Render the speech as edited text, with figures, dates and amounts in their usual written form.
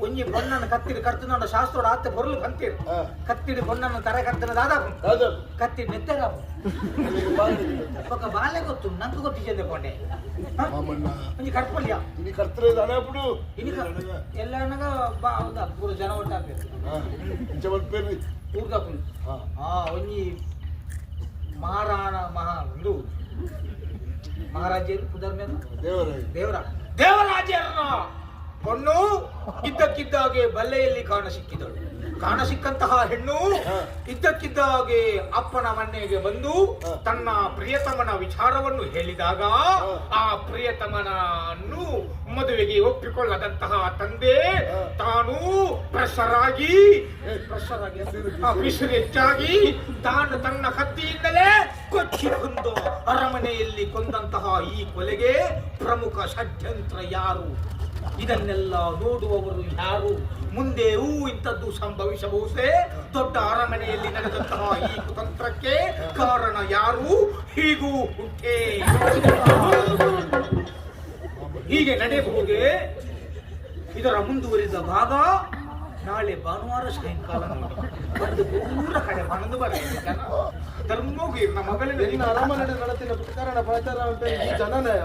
ಒಂಜಿ ಬೊಣ್ಣನ ಕತ್ತಿಡಿ ಕರ್ತನ ಶಾಸ್ತ್ರೋಡ ಆತ್ತೆ ಬೊರ್ಲು ಕಂತೀರ್ ಕತ್ತಿಡಿ ಬೊಣ್ಣನ ತರ ಕರ್ತನ ಕತ್ತಿಡಿ ನೆತ್ತರ ಬಾಲೆ ಗೊತ್ತು ನಂಗೆ ಗೊತ್ತಿದ್ದೆ ಕೊಂಡೆ ಒಂಜಿ ಕಟ್ಪಲ್ಯ ಇನಿ ಕರ್ತರೆ ಅನಪುಡು ಎಲ್ಲ ಹೌದಾ ಪೂರ ಜನ ಒಟ್ಟಾಗ್ಬೇಕು ಪೂರ್ದ ಫುಲ್ ಒಂಜಿ ಮಹಾರಾಜರು ದೇವರಾಜರನ್ನ பொಣ್ಣು ಇದ್ದಕ್ಕಿದ್ದಾಗೆ ಬಲ್ಲೆಯಲ್ಲಿ ಕಾಣ ಸಿಕ್ಕಂತಹ ಹೆಣ್ಣು ಇದ್ದಕ್ಕಿದ್ದಾಗೆ ಅಪ್ಪನ ಮನೆಗೆ ಬಂದು ತನ್ನ ಪ್ರಿಯತಮನ ವಿಚಾರವನ್ನು ಹೇಳಿದಾಗ ಆ ಪ್ರಿಯತಮನನ್ನು ಮದುವೆಗೆ ಒಪ್ಪಿಕೊಳ್ಳದಂತಹ ತಂದೆ ತಾನು ಪ್ರೆಷರಾಗಿ ಹೆಚ್ಚಾಗಿ ತಾನು ತನ್ನ ಕತ್ತಿಯಿಂದಲೇ ಕೊಚ್ಚಿ ಕೊಂದು ಅರಮನೆಯಲ್ಲಿ ಕೊಂದಂತಹ ಈ ಕೊಲೆಗೆ ಪ್ರಮುಖ ಷಡ್ಯಂತ್ರ ಯಾರು? ಇದನ್ನೆಲ್ಲ ನೋಡುವವರು ಯಾರು? ಮುಂದೆಯೂ ಇಂಥದ್ದು ಸಂಭವಿಸಬಹುದೇ? ದೊಡ್ಡ ಅರಮನೆಯಲ್ಲಿ ನಡೆದಂತಹ ಈ ಕುತಂತ್ರಕ್ಕೆ ಕಾರಣ ಯಾರು? ಹೀಗೂ ಉಂಟೆ ಹೀಗೆ ನಡೆಯಬಹುದೇ? ಇದರ ಮುಂದುವರಿದ ಭಾಗ ನಾಳೆ ಭಾನುವಾರ ಸಾಯಂಕಾಲ ಒಂದು ದೂರ ಕಡೆ ಮನದು ಬರಲಿದೆ ಧರ್ಮೋಗಿ ನಮ್ಮ ಮಗಳಿಂದ ಅರಮನೆ ನಡೆತಿನ ಪ್ರಕರಣ ಪ್ರಚಾರ ಜನನಯ